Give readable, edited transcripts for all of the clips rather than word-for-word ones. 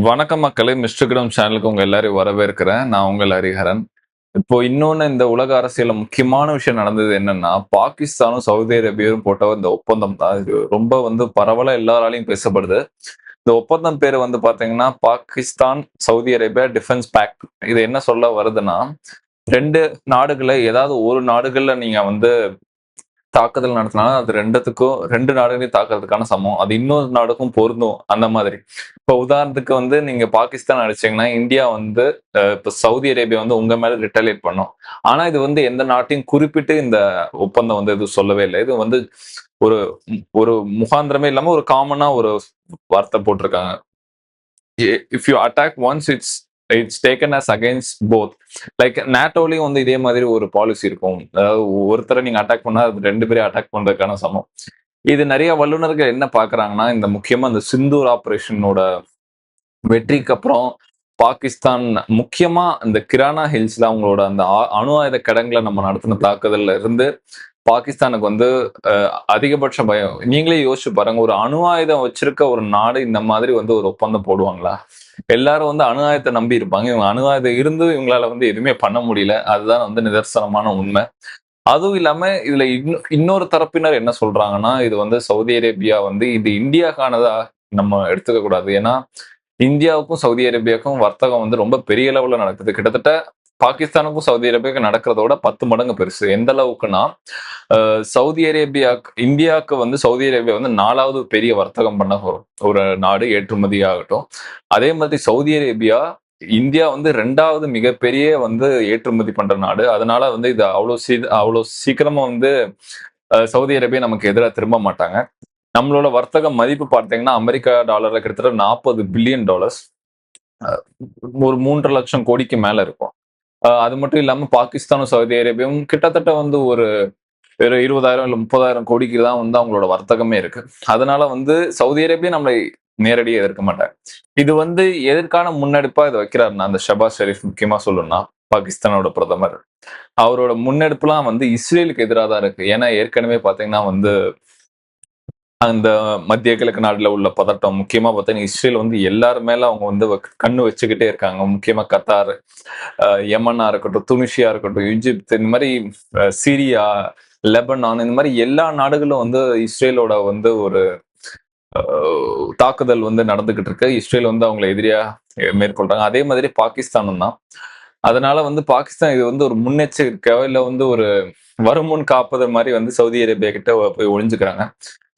வணக்கம் மக்களே! மிஸ்டர் சேனலுக்கு உங்க எல்லாரையும் வரவேற்கிறேன். நான் உங்கள் ஹரிஹரன். இப்போ இன்னொன்னு இந்த உலக அரசியல்ல முக்கியமான விஷயம் நடந்தது என்னன்னா, பாகிஸ்தானும், சவுதி அரேபியாவும் போட்ட இந்த ஒப்பந்தம் தான். இது ரொம்ப பரவலா எல்லாராலயும் பேசப்படுது. இந்த ஒப்பந்தம் பேரு பார்த்தீங்கன்னா, Pakistan, Saudi Arabia defence pact. இது என்ன சொல்ல வருதுன்னா, 2 நாடுகள்ல ஏதாவது ஒரு நாடுகள்ல நீங்க தாக்குதல் நடத்தினா, அது 2 நாடுகளையும் தாக்குறதுக்கான சமம். அது இன்னொரு நாடுக்கும் பொருந்தும். அந்த மாதிரி. இப்ப உதாரணத்துக்கு நீங்க பாகிஸ்தான் அடிச்சீங்கன்னா, இந்தியா இப்ப சவுதி அரேபியா உங்க மேல ரிட்டாலியேட் பண்ணும். ஆனா இது எந்த நாட்டையும் குறிப்பிட்டு இந்த ஒப்பந்தம் எதுவும் சொல்லவே இல்ல. இது ஒரு ஒரு முகாந்திரமே இல்லாம ஒரு காமனா ஒரு வார்த்தை போட்டிருக்காங்க. If you attack once it's taken as against both. Like நேட்டோலயும் இதே மாதிரி ஒரு பாலிசி இருக்கும். அதாவது ஒருத்தரை நீங்க அட்டாக் பண்ணா அது 2 பேரையும் அட்டாக் பண்றதுக்கான சமம். இது நிறைய வல்லுநர்கள் என்ன பார்க்குறாங்கன்னா, இந்த முக்கியமா இந்த சிந்தூர் ஆப்பரேஷனோட வெற்றிக்கு அப்புறம் பாகிஸ்தான் முக்கியமா இந்த கிரானா ஹில்ஸ்ல அவங்களோட அந்த அணு ஆயுத கிடங்குல நம்ம நடத்தின தாக்குதல்ல இருந்து பாகிஸ்தானுக்கு அதிகபட்ச பயம். நீங்களே யோசிச்சு பாருங்க. ஒரு அணு ஆயுதம் வச்சிருக்க ஒரு நாடு இந்த மாதிரி ஒரு ஒப்பந்தம் போடுவாங்களா? எல்லாரும் அணு ஆயுதத்தை நம்பி இருப்பாங்க. இவங்க அணு ஆயுதம் இருந்து இவங்களால எதுவுமே பண்ண முடியல. அதுதான் நிதர்சனமான உண்மை. அதுவும் இல்லாம இதுல இன்னொரு தரப்பினர் என்ன சொல்றாங்கன்னா, இது சவுதி அரேபியா இது இந்தியாக்கானதா நம்ம எடுத்துக்க கூடாது. ஏன்னா, இந்தியாவுக்கும் சவுதி அரேபியாவுக்கும் வர்த்தகம் ரொம்ப பெரிய அளவுல நடக்குது. கிட்டத்தட்ட பாகிஸ்தானுக்கும் சவுதி அரேபியாவுக்கும் நடக்கிறத விட 10 மடங்கு பெருசு. எந்த அளவுக்குன்னா, சவுதி அரேபியா இந்தியாவுக்கு சவுதி அரேபியா 4வது பெரிய வர்த்தகம் பண்ண ஒரு நாடு ஏற்றுமதி ஆகட்டும். அதே மாதிரி சவுதி அரேபியா இந்தியா 2வது மிகப்பெரிய ஏற்றுமதி பண்ற நாடு. அதனால இது அவ்வளவு சீக்கிரமா சவுதி அரேபியா நமக்கு எதிரா திரும்ப மாட்டாங்க. நம்மளோட வர்த்தக மதிப்பு பார்த்தீங்கன்னா, அமெரிக்கா டாலர்ல கிட்டத்தட்ட $40 பில்லியன். ஒரு 3,50,000 கோடிக்கு மேல இருக்கும். அது மட்டும் இல்லாம பாகிஸ்தானும், சவுதி அரேபியாவும் கிட்டத்தட்ட ஒரு வெறும் 20,000 இல்ல 30,000 கோடிக்கு தான் அவங்களோட வர்த்தகமே இருக்கு. அதனால சவுதி அரேபியா நம்மளை நேரடியா எதிர்க்க மாட்டாங்க. இது எதற்கான முன்னெடுப்பா இத வைக்கிறாருன்னா, அந்த ஷபாஸ் ஷெரீப் முக்கியமா சொல்லணும்னா, பாகிஸ்தானோட பிரதமர். அவரோட முன்னெடுப்புலாம் இஸ்ரேலுக்கு எதிரா தான் இருக்கு. ஏன்னா ஏற்கனவே பார்த்தீங்கன்னா அந்த மத்திய கிழக்கு நாடுல உள்ள பதட்டம் முக்கியமா பார்த்தீங்கன்னா, இஸ்ரேல் எல்லார் மேல அவங்க கண்ணு வச்சுக்கிட்டே இருக்காங்க. முக்கியமா கத்தார், யமனா இருக்கட்டும், துனிசியா இருக்கட்டும், ஈஜிப்த் இந்த மாரி சிரியா, லெபனான் இந்த மாரி எல்லா நாடுகளும் இஸ்ரேலோட ஒரு தாக்குதல் நடந்துகிட்டு இருக்கு. இஸ்ரேல் அவங்கள எதிரியா மேற்கொள்றாங்க. அதே மாதிரி பாகிஸ்தானும் தான். அதனால பாகிஸ்தான் இது ஒரு முன்னெச்சரிக்கையோ இல்ல ஒரு வருமுன் காப்பது மாதிரி சவுதி அரேபியா கிட்ட போய் ஒளிஞ்சுக்கிறாங்க.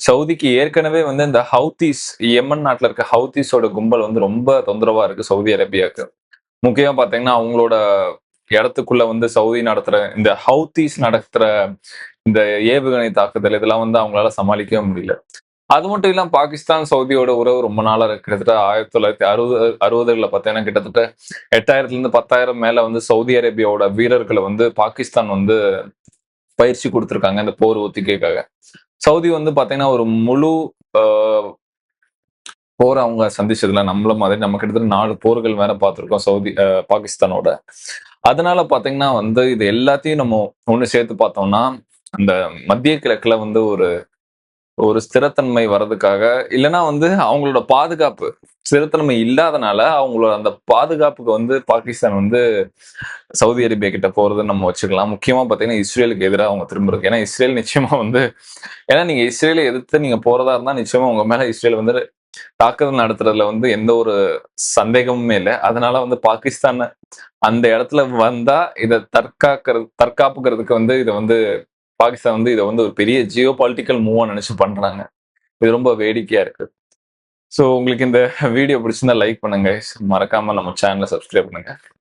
சவுதிக்கு ஏற்கனவே இந்த ஹவுதீஸ் யெமன் நாட்டுல இருக்க ஹவுதீஸோட கும்பல் ரொம்ப தொந்தரவா இருக்கு சவுதி அரேபியாவுக்கு. முக்கியமா பாத்தீங்கன்னா அவங்களோட இடத்துக்குள்ள சவுதி நடத்துற இந்த ஹவுதீஸ் நடத்துற இந்த ஏவுகணை தாக்குதல் இதெல்லாம் அவங்களால சமாளிக்கவே முடியல. அது மட்டும் இல்லாம பாகிஸ்தான், சவுதியோட உறவு ரொம்ப நாளா இருக்கு. கிட்டத்தட்ட 1960கள்ல பார்த்தீங்கன்னா, கிட்டத்தட்ட 8,000லிருந்து 10,000 மேல சவுதி அரேபியாவோட வீரர்கள பாகிஸ்தான் பயிற்சி குடுத்திருக்காங்க இந்த போர் ஒத்திகைக்காக. சவுதி பார்த்தீங்கன்னா, ஒரு முழு அ போர அவங்க சந்திச்சதுல நம்மள மாதிரி நம்ம கிட்டத்தட்ட 4 போர்கள் வேற பார்த்திருக்கோம் பாகிஸ்தானோட. அதனால பார்த்தீங்கன்னா இது எல்லாத்தையும் நம்ம ஒண்ணு சேர்த்து பார்த்தோம்னா, அந்த மத்திய கிழக்குல ஒரு ஒரு ஸ்திரத்தன்மை வர்றதுக்காக, இல்லன்னா அவங்களோட பாதுகாப்பு, ஸ்திரத்தன்மை இல்லாதனால அவங்களோட அந்த பாதுகாப்புக்கு பாகிஸ்தான் சவுதி அரேபியா கிட்ட போறதுன்னு நம்ம வச்சுக்கலாம். முக்கியமா பார்த்தீங்கன்னா, இஸ்ரேலுக்கு எதிரா அவங்க திரும்புறது. ஏன்னா இஸ்ரேல் நிச்சயமா ஏன்னா நீங்க இஸ்ரேலை எதிர்த்து நீங்க போறதா இருந்தா நிச்சயமா உங்க மேல இஸ்ரேல் தாக்குதல் நடத்துறதுல எந்த ஒரு சந்தேகமுமே இல்ல. அதனால பாகிஸ்தான் அந்த இடத்துல வந்தா இத தற்காப்புக்கிறதுக்கு இத பாகிஸ்தான் இத ஒரு பெரிய ஜியோ பொலிட்டிக்கல் மூவா நினைச்சு பண்றாங்க. இது ரொம்ப வேடிக்கையா இருக்கு. சோ உங்களுக்கு இந்த வீடியோ பிடிச்சிருந்தா லைக் பண்ணுங்க. மறக்காம நம்ம சேனல சப்ஸ்கிரைப் பண்ணுங்க.